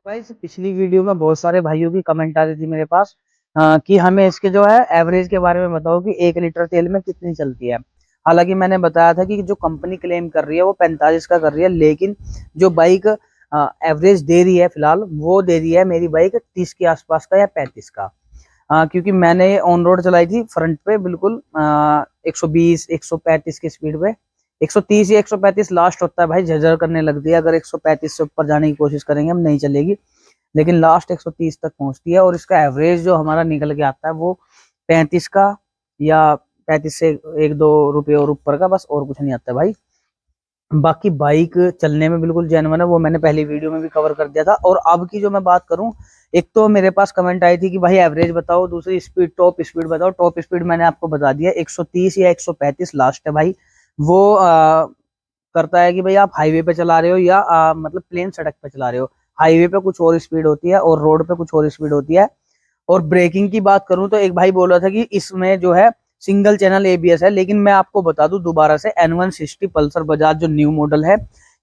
Guys पिछली video में बहुत सारे भाइयों की कमेंट आ रही थी मेरे पास कि हमें इसके जो है एवरेज के बारे में बताओ कि 1 लीटर तेल में कितनी चलती है। हालांकि मैंने बताया था कि जो कंपनी क्लेम कर रही है वो 45 का कर रही है, लेकिन जो बाइक एवरेज दे रही है फिलहाल वो दे रही है मेरी बाइक 30 के आसपास का या 35 का। क्योंकि मैंने ऑन रोड चलाई थी फ्रंट पे बिल्कुल 120 135 की स्पीड पे। 130 या 135 लास्ट होता है भाई, झरझर करने लगती है। अगर 135 से ऊपर जाने की कोशिश करेंगे हम नहीं चलेगी, लेकिन लास्ट 130 तक पहुंचती है। और इसका एवरेज जो हमारा निकल के आता है वो 35 का या 35 से 1-2 रुपये और ऊपर का, बस और कुछ नहीं आता है भाई। बाकी बाइक चलने में बिल्कुल जेन्युइन है, वो मैंने पहली वीडियो में भी कवर कर दिया था। और अब की जो मैं बात करूं, एक तो मेरे पास कमेंट आई थी कि भाई एवरेज बताओ, दूसरी स्पीड टॉप स्पीड बताओ। टॉप स्पीड मैंने आपको बता दिया 130 या 135 लास्ट है भाई। वो करता है कि भाई आप हाईवे पे चला रहे हो या मतलब प्लेन सड़क पे चला रहे हो। हाईवे पे कुछ और स्पीड होती है और रोड पे कुछ और स्पीड होती है। और ब्रेकिंग की बात करूं तो एक भाई बोल रहा था कि इसमें जो है सिंगल चैनल एबीएस है, लेकिन मैं आपको बता दूं दोबारा से N160 पल्सर बजाज जो न्यू मॉडल है,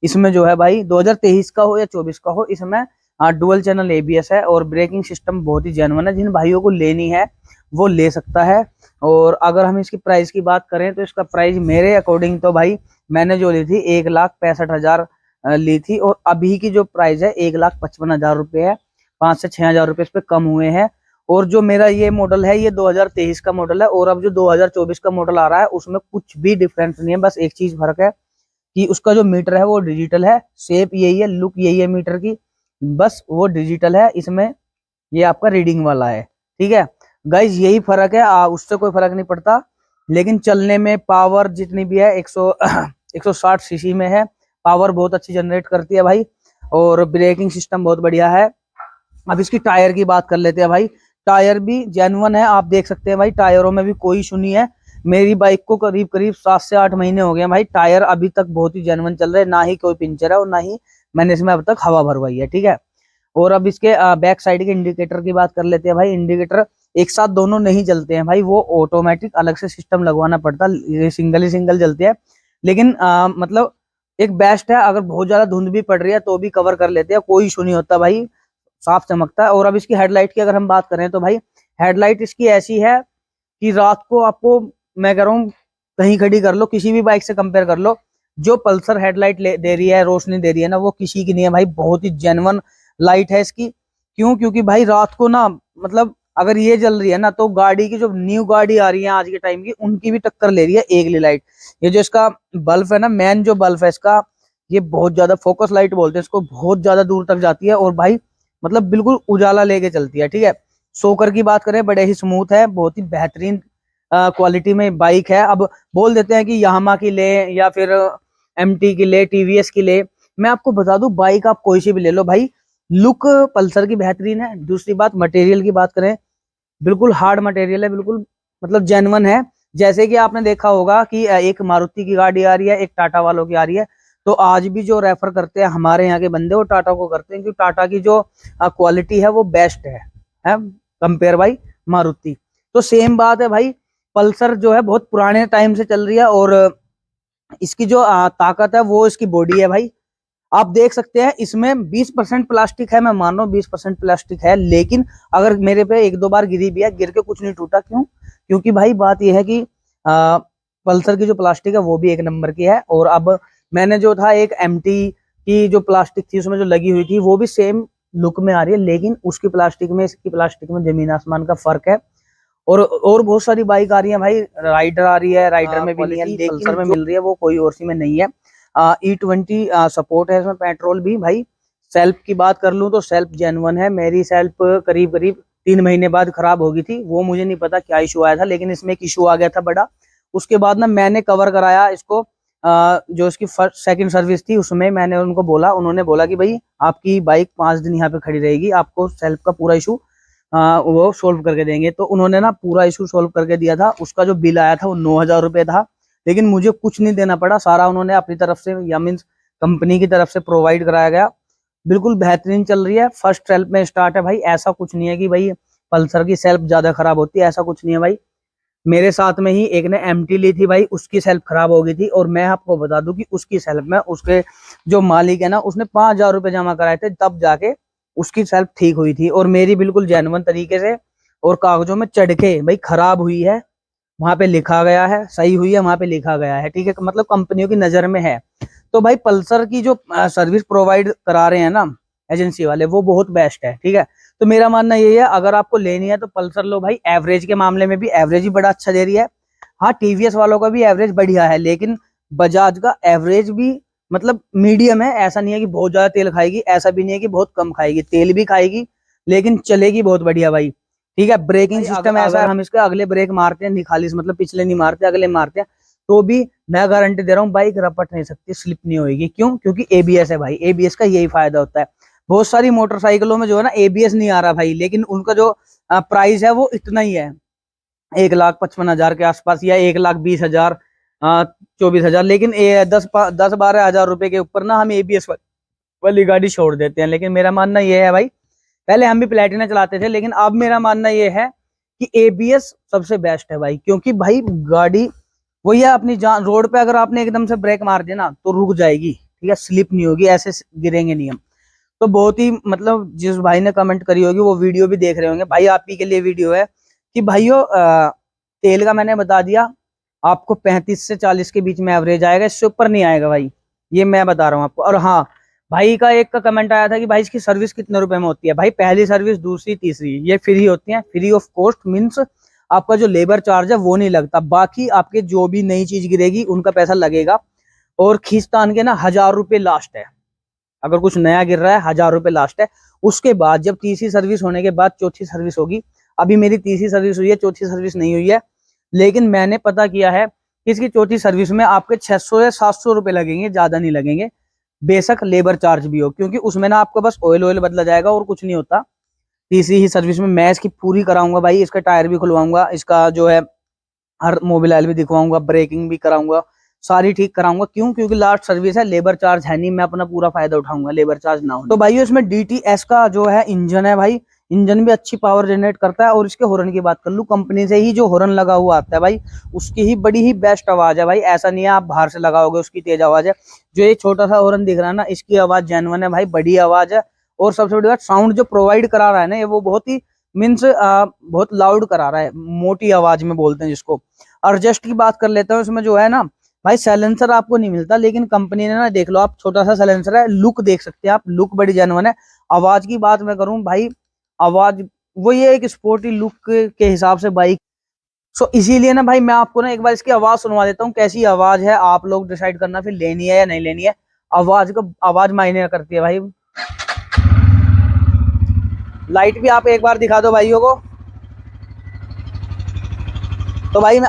इसमें जो है भाई 2023 का हो या 24 का हो, इसमें डुअल चैनल एबीएस है और ब्रेकिंग सिस्टम बहुत ही जेन्युइन है। जिन भाइयों को लेनी है वो ले सकता है। और अगर हम इसकी प्राइस की बात करें तो इसका प्राइस मेरे अकॉर्डिंग तो भाई मैंने जो ली थी 1,65,000 ली थी, और अभी की जो प्राइस है 1,55,000 रुपये है। 5 से 6 हजार रुपये इस पे कम हुए हैं। और जो मेरा ये मॉडल है ये 2023 का मॉडल है, और अब जो 2024 का मॉडल आ रहा है उसमें कुछ भी डिफरेंस नहीं है। बस एक चीज फर्क है कि उसका जो मीटर है वो डिजिटल है, शेप यही है, लुक यही है मीटर की, बस वो डिजिटल है। इसमें ये आपका रीडिंग वाला है, ठीक है गाइज, यही फर्क है। उससे कोई फर्क नहीं पड़ता। लेकिन चलने में पावर जितनी भी है 160 सीसी में है। पावर बहुत अच्छी जनरेट करती है भाई, और ब्रेकिंग सिस्टम बहुत बढ़िया है। अब इसकी टायर की बात कर लेते हैं भाई। टायर भी जेन्युइन है, आप देख सकते हैं भाई, टायरों में भी कोई इशू नहीं है। मेरी बाइक को करीब करीब 7 से 8 महीने हो गए भाई, टायर अभी तक बहुत ही जेन्युइन चल रहे हैं, ना ही कोई पिंचर है और ना ही मैंने इसमें अब तक हवा भरवाई है, ठीक है। और अब इसके बैक साइड के इंडिकेटर की बात कर लेते हैं भाई। इंडिकेटर एक साथ दोनों नहीं जलते हैं भाई, वो ऑटोमेटिक अलग से सिस्टम लगवाना पड़ता है, ये सिंगल ही सिंगल जलते हैं। लेकिन मतलब एक बेस्ट है, अगर बहुत ज्यादा धुंध भी पड़ रही है तो भी कवर कर लेते हैं, कोई इशू नहीं होता भाई, साफ चमकता है। और अब इसकी हेडलाइट की अगर हम बात करें तो भाई हेडलाइट इसकी ऐसी है कि रात को आपको, मैं कह रहा हूँ, कहीं खड़ी कर लो, किसी भी बाइक से कंपेयर कर लो, जो पल्सर हेडलाइट दे रही है, रोशनी दे रही है ना, वो किसी की नहीं है भाई। बहुत ही जेन्युइन लाइट है इसकी। क्यों? क्योंकि भाई रात को ना, मतलब अगर ये जल रही है ना तो गाड़ी की, जो न्यू गाड़ी आ रही है आज के टाइम की, उनकी भी टक्कर ले रही है एक लाइट। ये जो इसका बल्ब है ना, मेन जो बल्ब है इसका, ये बहुत ज्यादा फोकस लाइट बोलते हैं इसको, बहुत ज्यादा दूर तक जाती है और भाई मतलब बिल्कुल उजाला लेके चलती है, ठीक है। सोकर की बात करें, बड़े ही स्मूथ है, बहुत ही बेहतरीन क्वालिटी में बाइक है। अब बोल देते हैं कि यामाहा की ले या फिर एमटी की ले, टीवीएस की ले, मैं आपको बता दूं बाइक आप कोई सी भी ले लो भाई, लुक पल्सर की बेहतरीन है। दूसरी बात, मटेरियल की बात करें, बिल्कुल हार्ड मटेरियल है, बिल्कुल मतलब जेन्युइन है। जैसे कि आपने देखा होगा कि एक मारुति की गाड़ी आ रही है, एक टाटा वालों की आ रही है, तो आज भी जो रेफर करते हैं हमारे यहाँ के बंदे वो टाटा को करते हैं, क्योंकि टाटा की जो क्वालिटी है वो बेस्ट है कंपेयर भाई मारुति। तो सेम बात है भाई, पल्सर जो है बहुत पुराने टाइम से चल रही है, और इसकी जो ताकत है वो इसकी बॉडी है भाई। आप देख सकते हैं इसमें 20% प्लास्टिक है, मैं मान रहा हूँ 20% प्लास्टिक है, लेकिन अगर मेरे पे 1-2 बार गिरी भी है, गिर के कुछ नहीं टूटा। क्यों? क्योंकि भाई बात यह है कि पल्सर की जो प्लास्टिक है वो भी एक नंबर की है। और अब मैंने जो था एक एमटी की जो प्लास्टिक थी उसमें जो लगी हुई थी वो भी सेम लुक में आ रही है, लेकिन उसकी प्लास्टिक में इसकी प्लास्टिक में जमीन आसमान का फर्क है। और बहुत सारी बाइक आ रही है भाई, राइडर आ रही है, राइडर में भी नहीं है, लेकिन पल्सर में मिल रही है, वो कोई और सी में नहीं है। E20 सपोर्ट है इसमें, पेट्रोल भी भाई। सेल्फ की बात कर लूं तो सेल्फ जेन्युइन है। मेरी सेल्फ करीब करीब 3 महीने बाद खराब हो गई थी, वो मुझे नहीं पता क्या इशू आया था, लेकिन इसमें एक इशू आ गया था बड़ा। उसके बाद ना मैंने कवर कराया इसको, जो इसकी फर्स्ट सेकंड सर्विस थी उसमें मैंने उनको बोला, उन्होंने बोला कि भाई आपकी बाइक 5 दिन यहाँ पे खड़ी रहेगी, आपको सेल्फ का पूरा इशू वो सोल्व करके देंगे। तो उन्होंने ना पूरा इशू सोल्व करके दिया था। उसका जो बिल आया था वो 9,000 रुपये था, लेकिन मुझे कुछ नहीं देना पड़ा, सारा उन्होंने अपनी तरफ से, या मीन्स कंपनी की तरफ से प्रोवाइड कराया गया। बिल्कुल बेहतरीन चल रही है, फर्स्ट सेल्फ में स्टार्ट है भाई। ऐसा कुछ नहीं है कि भाई पल्सर की सेल्फ ज्यादा खराब होती है, ऐसा कुछ नहीं है भाई। मेरे साथ में ही एक ने एमटी ली थी भाई, उसकी सेल्फ खराब हो गई थी, और मैं आपको बता दूं कि उसकी सेल्फ में उसके जो मालिक है ना, उसने 5,000 रुपये जमा कराए थे, तब जाके उसकी सेल्फ ठीक हुई थी, और मेरी बिल्कुल जेन्युइन तरीके से और कागजों में चढ़ के भाई खराब हुई है, वहां पे लिखा गया है, सही हुई है वहां पे लिखा गया है, ठीक है, मतलब कंपनियों की नजर में है। तो भाई पल्सर की जो सर्विस प्रोवाइड करा रहे हैं ना एजेंसी वाले, वो बहुत बेस्ट है, ठीक है। तो मेरा मानना ये है, अगर आपको लेनी है तो पल्सर लो भाई। एवरेज के मामले में भी एवरेज ही बड़ा अच्छा दे रही है। हाँ, टीवीएस वालों का भी एवरेज बढ़िया है, लेकिन बजाज का एवरेज भी मतलब मीडियम है। ऐसा नहीं है कि बहुत ज्यादा तेल खाएगी, ऐसा भी नहीं है कि बहुत कम खाएगी, तेल भी खाएगी लेकिन चलेगी बहुत बढ़िया भाई, ठीक है। ब्रेकिंग सिस्टम ऐसा है, हम इसके अगले ब्रेक मारते हैं निखालिस, मतलब पिछले नहीं मारते, अगले मारते हैं, तो भी मैं गारंटी दे रहा हूँ बाइक रपट नहीं सकती, स्लिप नहीं होगी। क्यों? क्योंकि एबीएस है भाई, एबीएस का यही फायदा होता है। बहुत सारी मोटरसाइकिलों में जो है ना एबीएस नहीं आ रहा भाई, लेकिन उनका जो प्राइस है वो इतना ही है, 1,55,000 के आसपास, या 1,20,000, 24,000, लेकिन 10-12 हज़ार रुपए के ऊपर ना हम एबीएस वाली गाड़ी छोड़ देते हैं। लेकिन मेरा मानना ये है भाई, पहले हम भी प्लेटिना चलाते थे, लेकिन अब मेरा मानना ये है कि एबीएस सबसे बेस्ट है भाई। क्योंकि भाई गाड़ी वही है अपनी जान, रोड पे अगर आपने एकदम से ब्रेक मार दिया ना तो रुक जाएगी, ठीक है, स्लिप नहीं होगी, ऐसे गिरेंगे नहीं हम। तो बहुत ही मतलब जिस भाई ने कमेंट करी होगी वो वीडियो भी देख रहे होंगे भाई, आप ही के लिए वीडियो है कि भाइयों तेल का मैंने बता दिया आपको, 35 से 40 के बीच में एवरेज आएगा, इससे ऊपर नहीं आएगा भाई, ये मैं बता रहा हूँ आपको। और हाँ, भाई का एक का कमेंट आया था कि भाई इसकी सर्विस कितने रुपए में होती है। भाई पहली सर्विस, दूसरी, तीसरी ये फ्री होती है, फ्री ऑफ कॉस्ट, मीन्स आपका जो लेबर चार्ज है वो नहीं लगता, बाकी आपके जो भी नई चीज गिरेगी उनका पैसा लगेगा। और खींचतान के ना 1,000 रुपये लास्ट है, अगर कुछ नया गिर रहा है 1,000 रुपये लास्ट है। उसके बाद जब तीसरी सर्विस होने के बाद चौथी सर्विस होगी, अभी मेरी तीसरी सर्विस हुई है, चौथी सर्विस नहीं हुई है, लेकिन मैंने पता किया है कि इसकी चौथी सर्विस में आपके 600 या 700 रुपए लगेंगे, ज्यादा नहीं लगेंगे, बेशक लेबर चार्ज भी हो, क्योंकि उसमें ना आपका बस ऑयल ऑयल बदला जाएगा और कुछ नहीं होता। तीसरी ही सर्विस में मैं इसकी पूरी कराऊंगा भाई, इसका टायर भी खुलवाऊंगा, इसका जो है हर मोबिल ऑयल भी दिखवाऊंगा, ब्रेकिंग भी कराऊंगा, सारी ठीक कराऊंगा। क्यों? क्योंकि लास्ट सर्विस है, लेबर चार्ज है नहीं, मैं अपना पूरा फायदा उठाऊंगा लेबर चार्ज ना हो। तो भाई इसमें डीटीएस का जो है इंजन है भाई, इंजन भी अच्छी पावर जनरेट करता है। और इसके हॉर्न की बात कर लूं, कंपनी से ही जो हॉर्न लगा हुआ आता है भाई, उसकी ही बड़ी ही बेस्ट आवाज है भाई, ऐसा नहीं है आप बाहर से लगाओगे उसकी तेज आवाज है। जो ये छोटा सा हॉर्न दिख रहा है ना, इसकी आवाज जेन्युइन है भाई, बड़ी आवाज है। और सबसे बड़ी बात, साउंड जो प्रोवाइड करा रहा है ना, ये वो बहुत ही मीन्स बहुत लाउड करा रहा है, मोटी आवाज में बोलते हैं जिसको। एडजस्ट की बात कर लेते हैं, उसमें जो है ना भाई साइलेंसर आपको नहीं मिलता, लेकिन कंपनी ने ना, देख लो आप, छोटा सा साइलेंसर है, लुक देख सकते हैं आप, लुक बड़ी जेन्युइन है। आवाज की बात मैं करूं भाई, आवाज वो ये एक स्पोर्टी लुक के हिसाब से बाइक। सो इसीलिए ना भाई मैं आपको ना एक बार इसकी आवाज सुनवा देता हूँ, कैसी आवाज है, आप लोग डिसाइड करना फिर लेनी है या नहीं लेनी है। आवाज मायने करती है भाई। लाइट भी आप एक बार दिखा दो भाइयों को। तो भाई मैं